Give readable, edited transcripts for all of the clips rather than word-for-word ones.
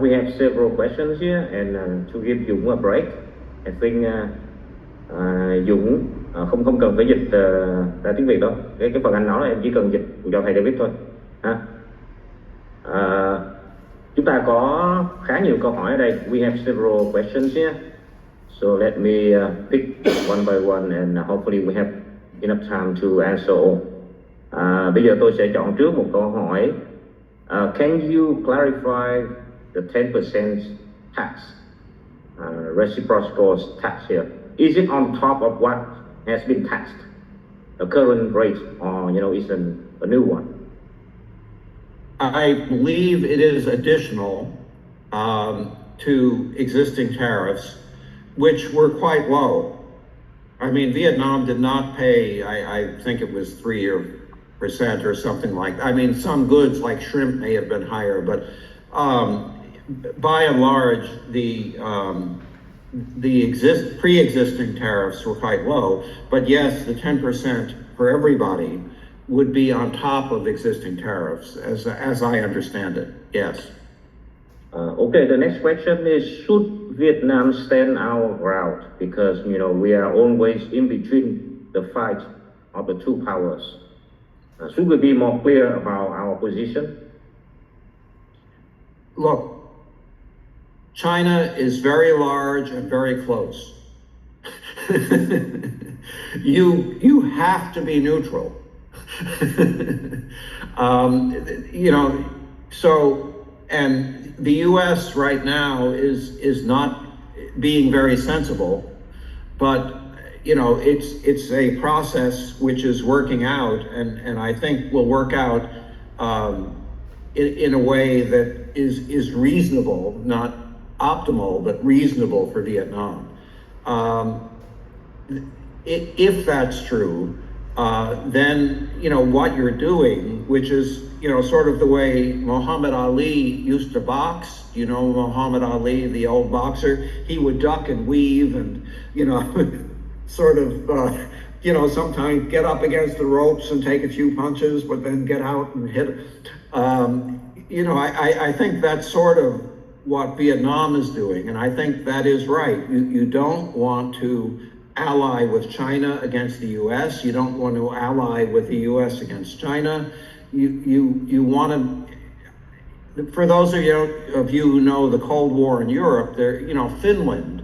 we have several questions here, and to give Dũng a break, I think Dũng không cần phải dịch ra tiếng Việt đâu. Cái phần anh nói em chỉ cần dịch cho thầy David thôi. Ha. Chúng ta có khá nhiều câu hỏi ở đây. We have several questions here. So let me pick one by one, and hopefully we have enough time to answer all. Bây giờ tôi sẽ chọn trước một câu hỏi. Can you clarify the 10% tax, reciprocal tax here? Is it on top of what has been taxed, the current rate, or is a new one? I believe it is additional to existing tariffs, which were quite low. I mean, Vietnam did not pay, I think it was 3% or something like that. I mean, some goods like shrimp may have been higher, but by and large, the pre-existing tariffs were quite low. But yes, the 10% for everybody would be on top of existing tariffs, as I understand it. Yes. Okay, the next question is, should Vietnam stand our ground? Because, we are always in between the fight of the two powers. Should we be more clear about our position? Look, China is very large and very close. You have to be neutral. And the U.S. right now is not being very sensible, but it's a process which is working out, and I think will work out in a way that is reasonable, not optimal, but reasonable for Vietnam. If that's true, then what you're doing, which is sort of the way Muhammad Ali used to box. Muhammad Ali, the old boxer, he would duck and weave and sort of sometimes get up against the ropes and take a few punches, but then get out and hit. I think that's sort of what Vietnam is doing, and I think that is right. You don't want to ally with China against the U.S. You don't want to ally with the U.S. against China. You want to, for those of you who know the Cold War in Europe, Finland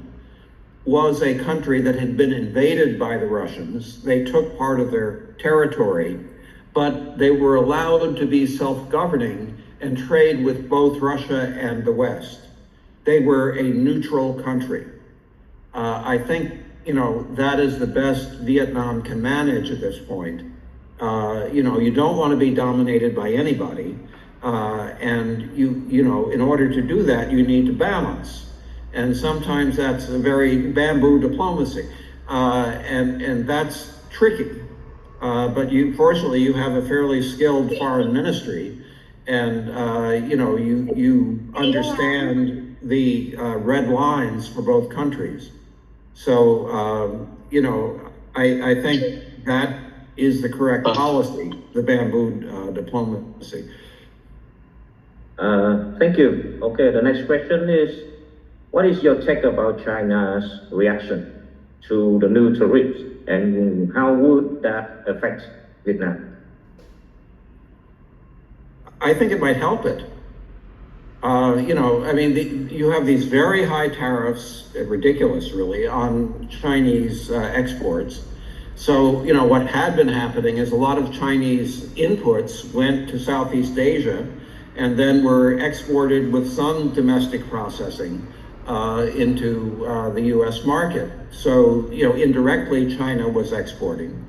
was a country that had been invaded by the Russians. They took part of their territory, but they were allowed to be self-governing and trade with both Russia and the West. They were a neutral country. I think that is the best Vietnam can manage at this point. You don't want to be dominated by anybody, and in order to do that, you need to balance. And sometimes that's a very bamboo diplomacy, and that's tricky. But fortunately, you have a fairly skilled foreign ministry, and you understand the red lines for both countries. So I think that is the correct policy, the bamboo diplomacy. Thank you. Okay, the next question is, what is your take about China's reaction to the new tariffs, and how would that affect Vietnam? I think it might help it. You have these very high tariffs, ridiculous really, on Chinese exports. So, what had been happening is a lot of Chinese inputs went to Southeast Asia and then were exported with some domestic processing into the U.S. market. So, indirectly, China was exporting.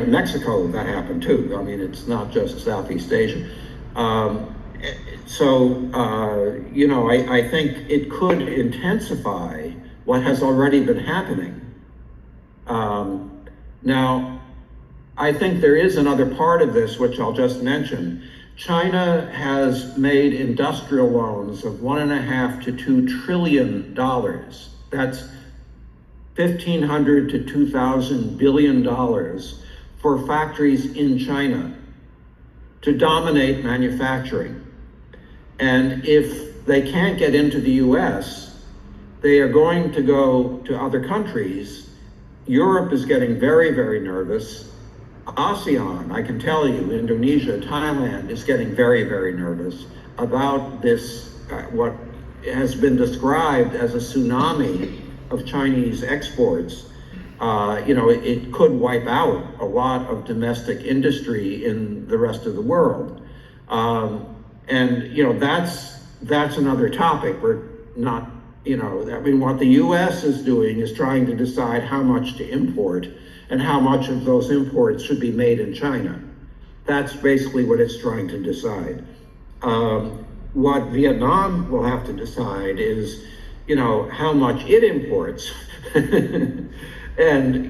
Mexico, that happened too. I mean, it's not just Southeast Asia. I think it could intensify what has already been happening. Now, I think there is another part of this, which I'll just mention. China has made industrial loans of $1.5 to $2 trillion. That's $1,500 to $2,000 billion for factories in China to dominate manufacturing. And if they can't get into the US, they are going to go to other countries. Europe is getting very, very nervous. ASEAN, I can tell you, Indonesia, Thailand is getting very, very nervous about this, what has been described as a tsunami of Chinese exports. It could wipe out a lot of domestic industry in the rest of the world. That's another topic. We're not, what the US is doing is trying to decide how much to import and how much of those imports should be made in China. That's basically what it's trying to decide. What Vietnam will have to decide is, how much it imports. And,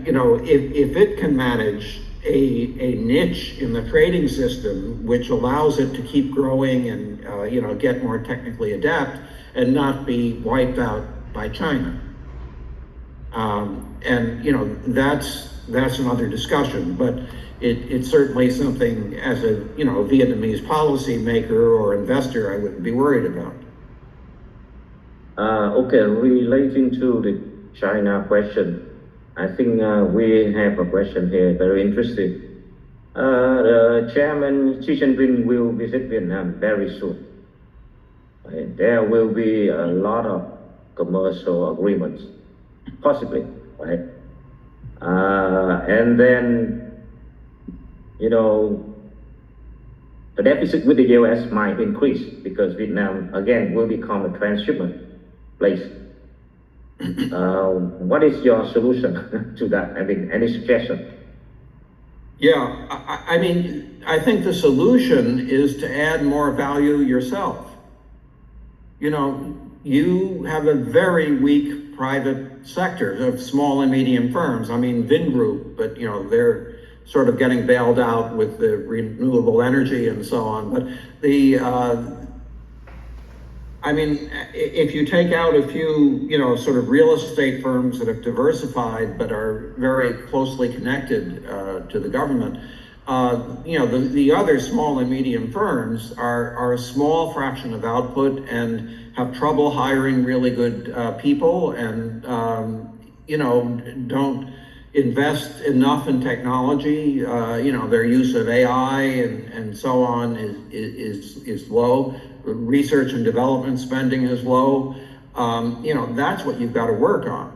if it can manage a niche in the trading system, which allows it to keep growing and, get more technically adept and not be wiped out by China. That's another discussion, but it's certainly something as a, Vietnamese policymaker or investor I wouldn't be worried about. Okay, relating to the China question, I think we have a question here, very interesting. The Chairman Xi Jinping will visit Vietnam very soon. Right? There will be a lot of commercial agreements, possibly, right? And then, the deficit with the US might increase because Vietnam, again, will become a transshipment place. What is your solution to that? I mean, any suggestion? Yeah, I think the solution is to add more value yourself. You have a very weak private sector of small and medium firms. Vingroup, but they're sort of getting bailed out with the renewable energy and so on. But if you take out a few, sort of real estate firms that have diversified but are very closely connected to the government, the other small and medium firms are a small fraction of output and have trouble hiring really good people and, don't invest enough in technology. Their use of AI and so on is low. Research and development spending is low. That's what you've got to work on.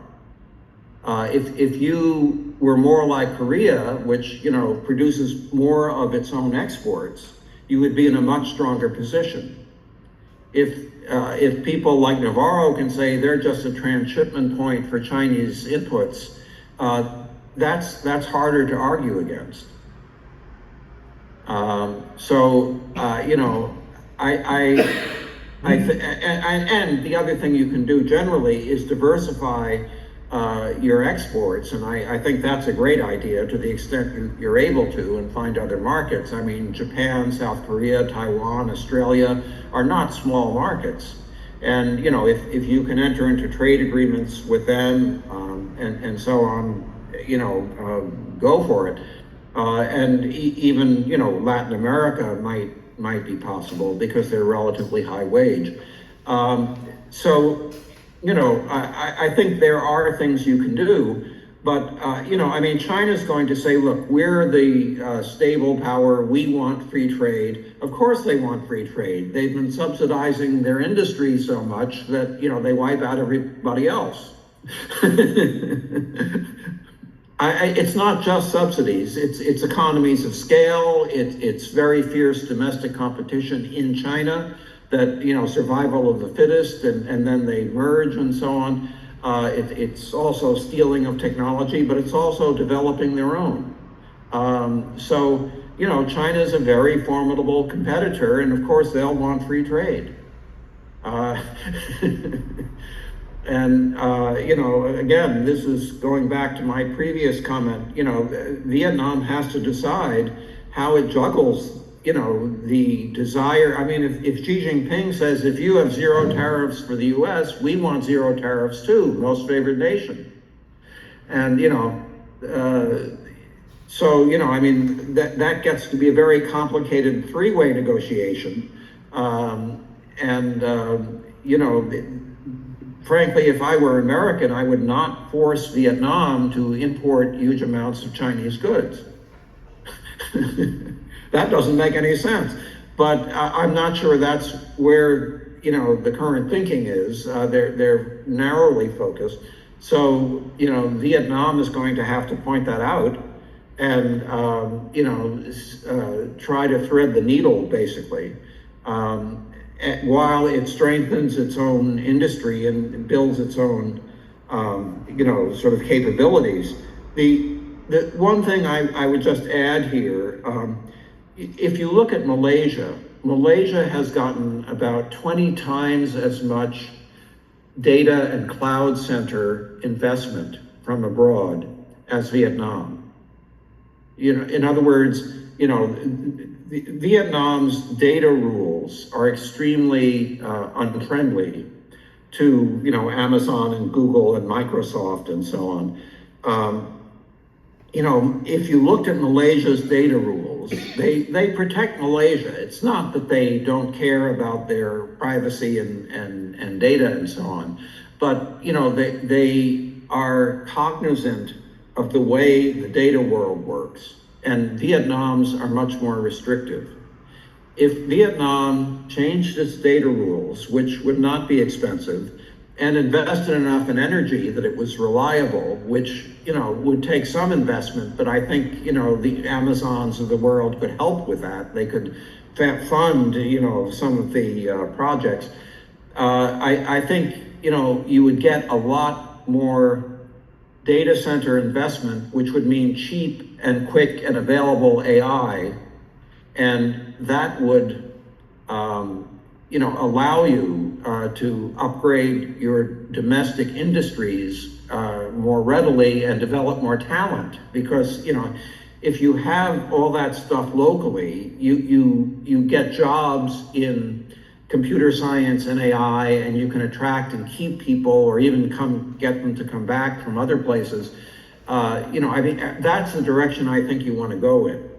If you were more like Korea, which produces more of its own exports, you would be in a much stronger position. If people like Navarro can say they're just a transshipment point for Chinese inputs, that's harder to argue against. And the other thing you can do generally is diversify your exports, and I think that's a great idea to the extent you're able to, and find other markets. Japan, South Korea, Taiwan, Australia are not small markets, and if you can enter into trade agreements with them and so on, go for it. And even Latin America might be possible because they're relatively high wage. I think there are things you can do, but China's going to say, look, we're the stable power, we want free trade. Of course they want free trade. They've been subsidizing their industry so much that they wipe out everybody else. It's not just subsidies, it's economies of scale, it's very fierce domestic competition in China that, survival of the fittest, and then they merge and so on. It's also stealing of technology, but it's also developing their own. China is a very formidable competitor, and of course they'll want free trade. Again, this is going back to my previous comment, Vietnam has to decide how it juggles, the desire. If Xi Jinping says, if you have zero tariffs for the US, we want zero tariffs too, most favored nation. And, that gets to be a very complicated three-way negotiation. And, you know, frankly, if I were American, I would not force Vietnam to import huge amounts of Chinese goods. That doesn't make any sense. But I'm not sure that's where, you know, the current thinking is. They're narrowly focused. So, you know, Vietnam is going to have to point that out and, you know, try to thread the needle, basically, while it strengthens its own industry and builds its own, you know, sort of capabilities. The one thing I would just add here, if you look at Malaysia, Malaysia has gotten about 20 times as much data and cloud center investment from abroad as Vietnam. You know, in other words, you know, Vietnam's data rules are extremely unfriendly to, you know, Amazon and Google and Microsoft and so on. You know, if you looked at Malaysia's data rules, they protect Malaysia. It's not that they don't care about their privacy and data and so on, but, you know, they are cognizant of the way the data world works, and Vietnam's are much more restrictive. If Vietnam changed its data rules, which would not be expensive, and invested enough in energy that it was reliable, which, you know, would take some investment, but I think, you know, the Amazons of the world could help with that. They could fund, you know, some of the projects. I think, you know, you would get a lot more data center investment, which would mean cheap and quick and available AI, and that would, you know, allow you to upgrade your domestic industries more readily and develop more talent. Because, you know, if you have all that stuff locally, you get jobs in computer science and AI, and you can attract and keep people, or even get them to come back from other places. You know, I mean, that's the direction I think you want to go in.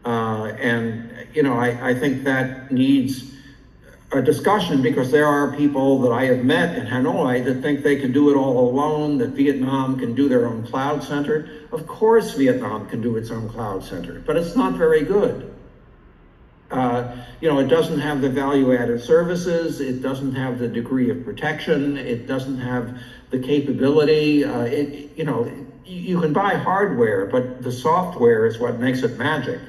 And, you know, I think that needs a discussion, because there are people that I have met in Hanoi that think they can do it all alone, that Vietnam can do their own cloud center. Of course Vietnam can do its own cloud center, but it's not very good. You know, it doesn't have the value-added services, it doesn't have the degree of protection, it doesn't have the capability. You know, you can buy hardware, but the software is what makes it magic.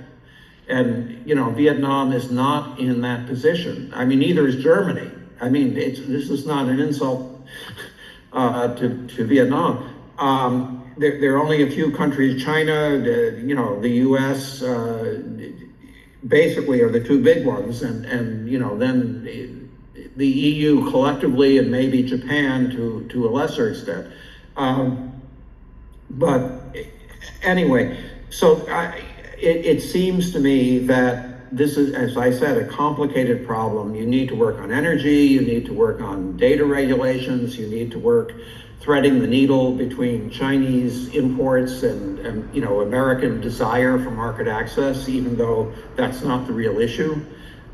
And, you know, Vietnam is not in that position. I mean, neither is Germany. I mean, this is not an insult to Vietnam. There are only a few countries, China, you know, the US, basically are the two big ones. And you know, then the EU collectively, and maybe Japan to a lesser extent. But anyway, so it seems to me that this is, as I said, a complicated problem. You need to work on energy, you need to work on data regulations, you need to work threading the needle between Chinese imports and you know, American desire for market access, even though that's not the real issue.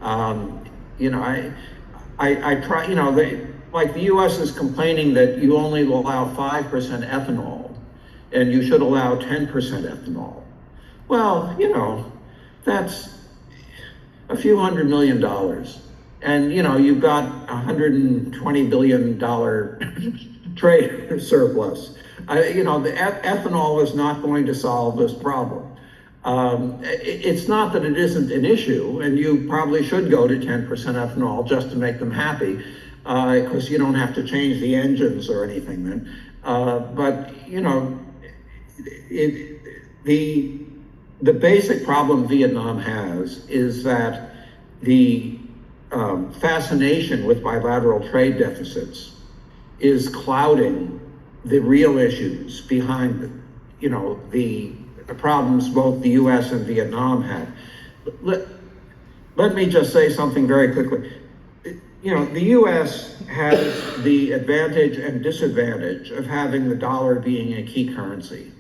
You know, I try, you know, like the US is complaining that you only allow 5% ethanol and you should allow 10% ethanol. Well, you know, that's a few $100 million. And, you know, you've got $120 billion trade surplus. You know, the ethanol is not going to solve this problem. It's not that it isn't an issue, and you probably should go to 10% ethanol just to make them happy, because you don't have to change the engines or anything then. But, you know, the basic problem Vietnam has is that the fascination with bilateral trade deficits is clouding the real issues behind, you know, the problems both the US and Vietnam have. Let me just say something very quickly. You know, the US has the advantage and disadvantage of having the dollar being a key currency.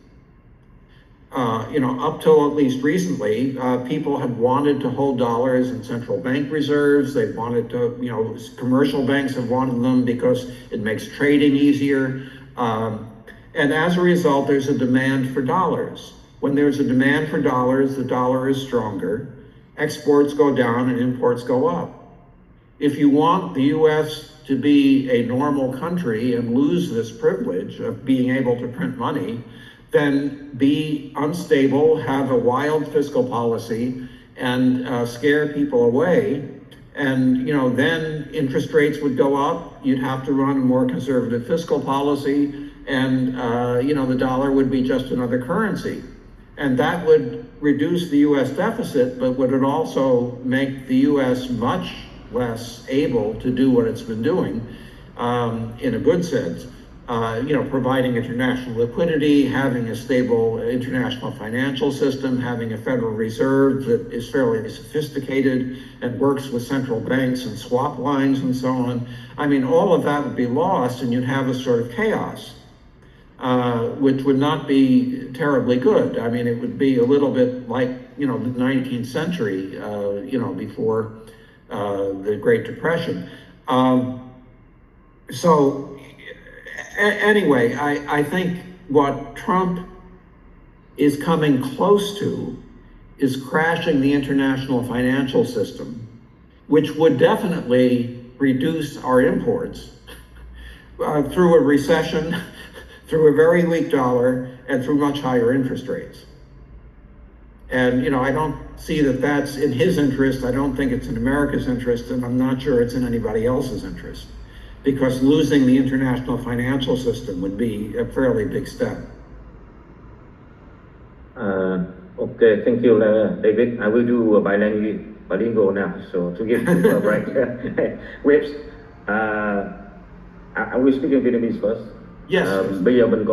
Up till at least recently, people had wanted to hold dollars in central bank reserves. They wanted to, commercial banks have wanted them because it makes trading easier. And as a result, there's a demand for dollars. When there's a demand for dollars, the dollar is stronger. Exports go down and imports go up. If you want the US to be a normal country and lose this privilege of being able to print money, then be unstable, have a wild fiscal policy, and scare people away. And then interest rates would go up. You'd have to run a more conservative fiscal policy, and the dollar would be just another currency. And that would reduce the U.S. deficit, but would it also make the U.S. much less able to do what it's been doing in a good sense. Providing international liquidity, having a stable international financial system, having a Federal Reserve that is fairly sophisticated and works with central banks and swap lines and so on. I mean, all of that would be lost, and you'd have a sort of chaos, which would not be terribly good. I mean, it would be a little bit like, the 19th century, before the Great Depression. Anyway, I think what Trump is coming close to is crashing the international financial system, which would definitely reduce our imports through a recession, through a very weak dollar, and through much higher interest rates. And, I don't see that that's in his interest. I don't think it's in America's interest, and I'm not sure it's in anybody else's interest, because losing the international financial system would be a fairly big step. Okay, thank you, David. I will do bilingual now, so to give you a break. Waves, I will speak in Vietnamese first. Yes. Bây giờ mình có